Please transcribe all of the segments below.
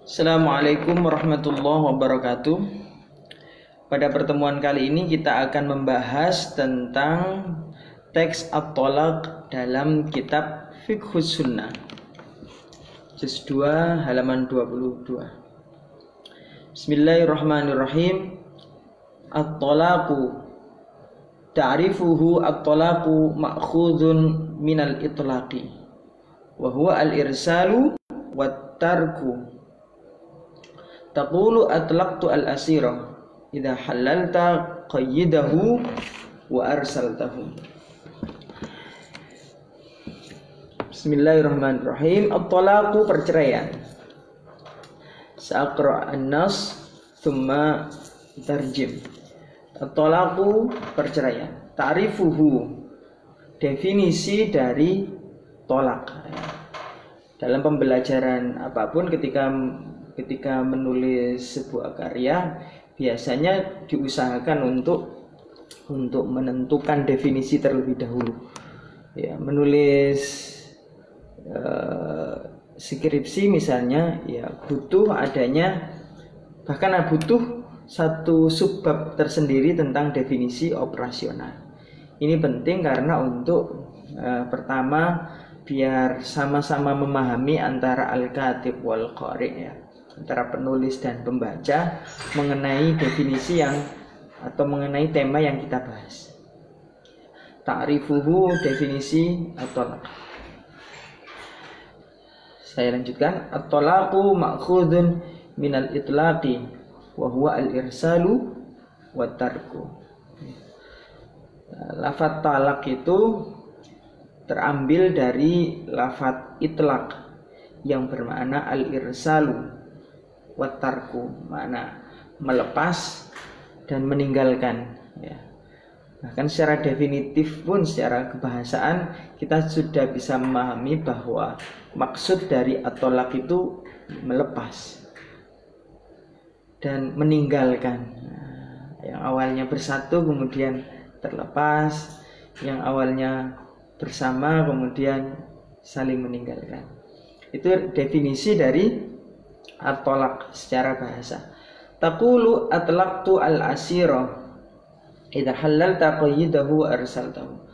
Assalamualaikum warahmatullahi wabarakatuh. Pada pertemuan kali ini kita akan membahas tentang teks at-thalaq dalam kitab Fiqhus Sunnah juz 2 halaman 22. Bismillahirrahmanirrahim. At-thalaqu ta'rifuhu at-thalaqu ma'khudhun minal itlaqi wa huwa al-irsalu wat tarku. Taqulu atlaqtu al-asira idza halalta qayyidahu wa arsaltahu. Bismillahirrahmanirrahim. At-talaqu perceraian. Sa'aqra an-nas thumma tarjim. At-talaqu perceraian. Ta'rifuhu definisi dari tolak. Dalam pembelajaran apapun ketika menulis sebuah karya biasanya diusahakan untuk menentukan definisi terlebih dahulu. Ya, menulis skripsi misalnya ya butuh satu subbab tersendiri tentang definisi operasional. Ini penting karena untuk pertama biar sama-sama memahami antara al-katib wal qari, ya, antara penulis dan pembaca mengenai definisi atau mengenai tema yang kita bahas. Ta'rifuhu definisi at-thalaq. Saya lanjutkan. At-thalaqu ma'khudun minal itlaqi wa huwa al-irsalu wat tarku. Lafaz talaq itu terambil dari lafaz itlaq yang bermakna al-irsalu wat tarku, makna melepas dan meninggalkan, ya. Bahkan secara definitif pun secara kebahasaan kita sudah bisa memahami bahwa maksud dari at-thalaq itu melepas dan meninggalkan. Yang awalnya bersatu kemudian terlepas, yang awalnya bersama kemudian saling meninggalkan. Itu definisi dari at-thalaq secara bahasa. Taqulu atlaqtu al-asira idza halalta qayyidahu arsaltahu.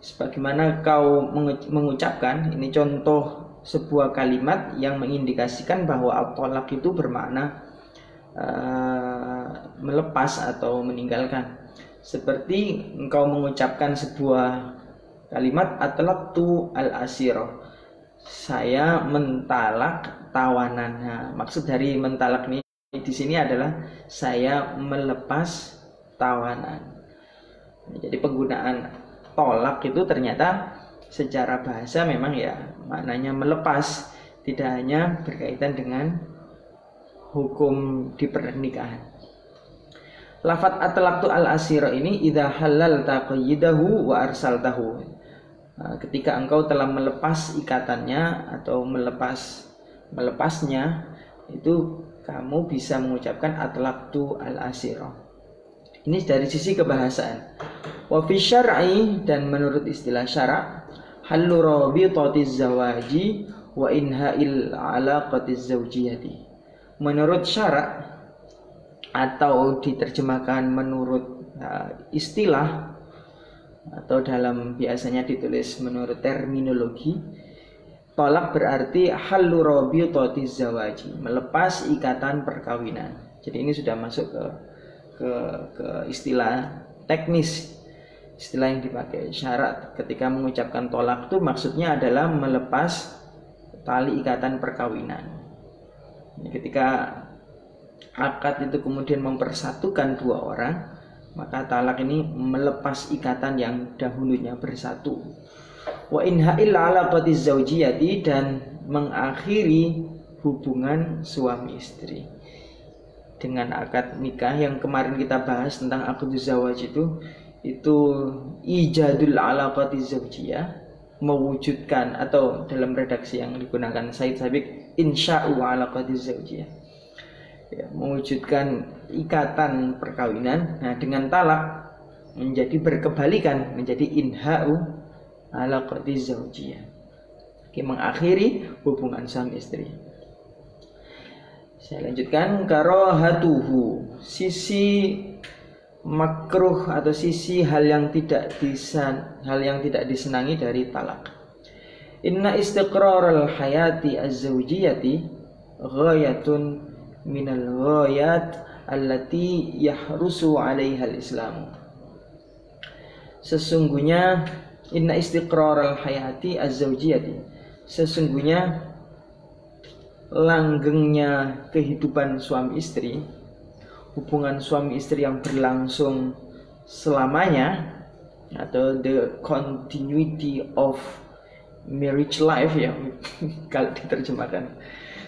Sebagaimana kau mengucapkan, ini contoh sebuah kalimat yang mengindikasikan bahwa at-thalaq itu bermakna melepas atau meninggalkan. Seperti engkau mengucapkan sebuah kalimat atlaqtu al-asira, saya mentalak tawanan. Nah, maksud dari mentalak ini di sini adalah saya melepas tawanan. Jadi penggunaan tolak itu ternyata secara bahasa memang ya maknanya melepas, tidak hanya berkaitan dengan hukum di pernikahan. Lafaz atlaqtu al-asira ini idza halalta qayyidahu wa arsaltahu. Ketika engkau telah melepas ikatannya atau melepasnya, itu kamu bisa mengucapkan atlaqtu al-asira. Ini dari sisi kebahasaan. Wa fi syar'i, dan menurut istilah syara', hallu rabitatiz zawaji wa inha'il alaqatiz zawjiyati. Menurut syara' atau diterjemahkan menurut istilah atau dalam biasanya ditulis menurut terminologi, tolak berarti hallu rabitatiz zawaji, melepas ikatan perkawinan. Jadi ini sudah masuk ke istilah teknis, istilah yang dipakai syarat ketika mengucapkan tolak itu maksudnya adalah melepas tali ikatan perkawinan. Ketika akad itu kemudian mempersatukan dua orang, maka talak ini melepas ikatan yang dahulunya bersatu. Wa inha'il alaqatiz zawjiyati, dan mengakhiri hubungan suami istri dengan akad nikah. Yang kemarin kita bahas tentang aqduz zawaj itu ijadul alaqatiz zawjiyah, mewujudkan, atau dalam redaksi yang digunakan Said Sabiq, insya'u alaqatiz zawjiyah, ya, mewujudkan ikatan perkawinan. Nah, dengan talak menjadi berkebalikan, menjadi inha'u alaqatiz zawjiyah, mengakhiri hubungan suami istri. Saya lanjutkan, karohatuhu, sisi makruh atau sisi hal yang tidak disenangi dari talak. Inna istiqraral hayati az-zawjiyati ghayatun minal ghayat allati yahrusu 'alaiha al-Islam. Sesungguhnya inna istiqraral hayati az-zawjiyati, sesungguhnya langgengnya kehidupan suami istri, hubungan suami istri yang berlangsung selamanya, atau the continuity of marriage life ya kalau diterjemahkan.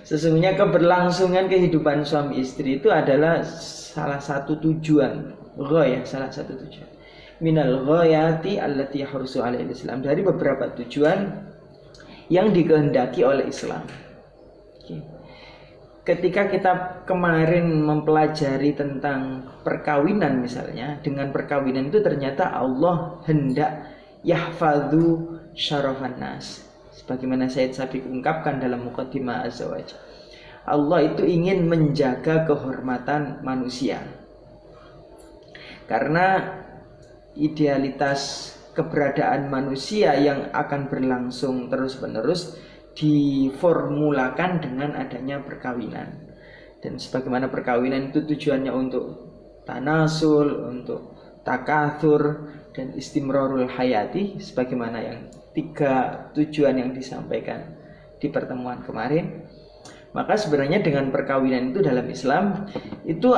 Sesungguhnya keberlangsungan kehidupan suami istri itu adalah salah satu tujuan, salah satu tujuan. Minal ghayati allati yahrusu 'alaiha Islam, dari beberapa tujuan yang dikehendaki oleh Islam. Ketika kita kemarin mempelajari tentang perkawinan misalnya, dengan perkawinan itu ternyata Allah hendak yahfadhu syarafan nas, sebagaimana Sayyid Sabiq ungkapkan dalam Muqaddimah Az-Zawaj. Allah itu ingin menjaga kehormatan manusia, karena idealitas keberadaan manusia yang akan berlangsung terus-menerus diformulakan dengan adanya perkawinan. Dan sebagaimana perkawinan itu tujuannya untuk tanasul, untuk takatsur dan istimrarul hayati, sebagaimana yang 3 tujuan yang disampaikan di pertemuan kemarin. Maka sebenarnya dengan perkawinan itu dalam Islam itu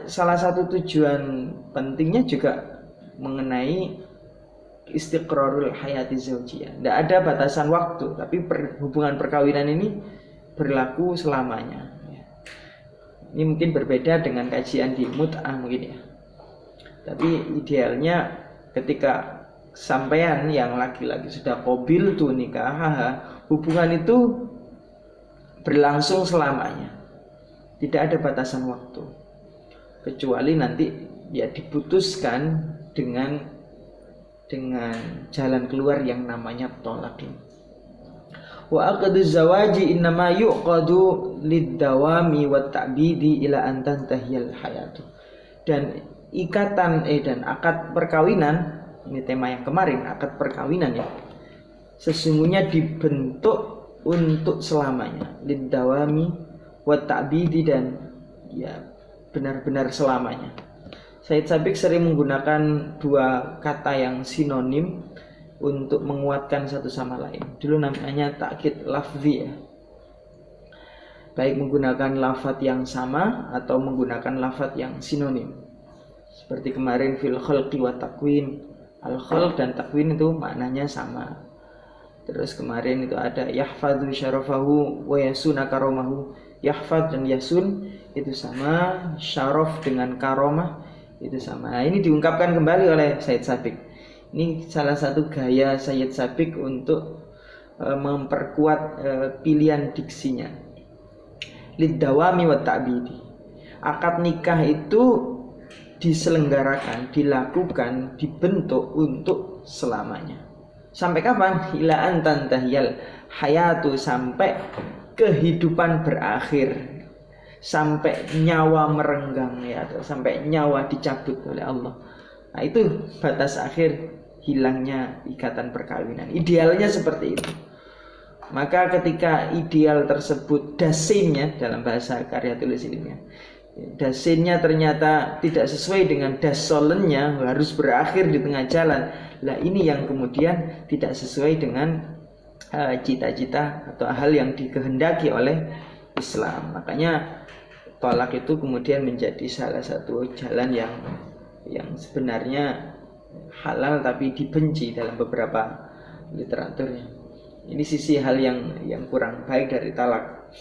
salah satu tujuan pentingnya juga mengenai istiqrarul hayati zaujiyah. Tidak ada batasan waktu, tapi hubungan perkawinan ini berlaku selamanya. Ini mungkin berbeda dengan kajian di mut'ah mungkin ya. Tapi idealnya ketika sampean yang laki-laki sudah qabil tu nikah, hubungan itu berlangsung selamanya. Tidak ada batasan waktu. Kecuali nanti ya diputuskan dengan jalan keluar yang namanya tolak. Wa aqdu zawaji innama yuqadu lid-dawami wat ta'bidi ila an tantahiyal hayatu. Dan dan akad perkawinan, ini tema yang kemarin, akad perkawinan ya, sesungguhnya dibentuk untuk selamanya, lid-dawami wat ta'bidi, dan ya benar-benar selamanya. Sayyid Sabiq sering menggunakan 2 kata yang sinonim untuk menguatkan satu sama lain. Dulu namanya takkid lafzi ya, baik menggunakan lafaz yang sama atau menggunakan lafaz yang sinonim. Seperti kemarin fil khalqi wa takwin, al khalq dan takwin itu maknanya sama. Terus kemarin itu ada yahfadzu syarafahu wa yasuna karomahu. Yahfadz dan yasun itu sama, syaraf dengan karomah itu sama. Nah, ini diungkapkan kembali oleh Sayyid Sabiq. Ini salah satu gaya Sayyid Sabiq untuk memperkuat pilihan diksinya. Lid-dawami wa ta'bidi. Akad nikah itu diselenggarakan, dilakukan, dibentuk untuk selamanya. Sampai kapan? Ila antantahiyal hayatu, sampai kehidupan berakhir, sampai nyawa merenggang ya, atau sampai nyawa dicabut oleh Allah. Nah, itu batas akhir hilangnya ikatan perkawinan. Idealnya seperti itu. Maka ketika ideal tersebut, dasinnya dalam bahasa karya tulis ilmiah, dasinnya ternyata tidak sesuai dengan dasolennya, harus berakhir di tengah jalan. Lah ini yang kemudian tidak sesuai dengan cita-cita atau hal yang dikehendaki oleh Islam. Makanya tolak itu kemudian menjadi salah satu jalan yang sebenarnya halal tapi dibenci dalam beberapa literaturnya. Ini sisi hal yang kurang baik dari talak.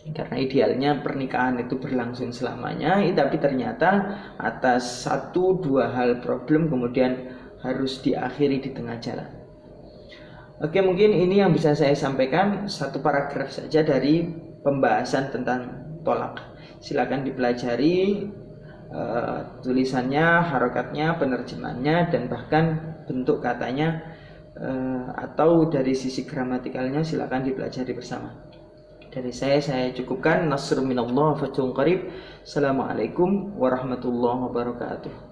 Karena idealnya pernikahan itu berlangsung selamanya, tapi ternyata atas 1-2 hal problem kemudian harus diakhiri di tengah jalan. Oke, mungkin ini yang bisa saya sampaikan, 1 paragraf saja dari pembahasan tentang tolak. Silakan dipelajari tulisannya, harokatnya, penerjemahannya, dan bahkan bentuk katanya, atau dari sisi gramatikalnya silakan dipelajari bersama. Dari saya cukupkan. Nasrun minallah, fathun qarib. Assalamualaikum warahmatullahi wabarakatuh.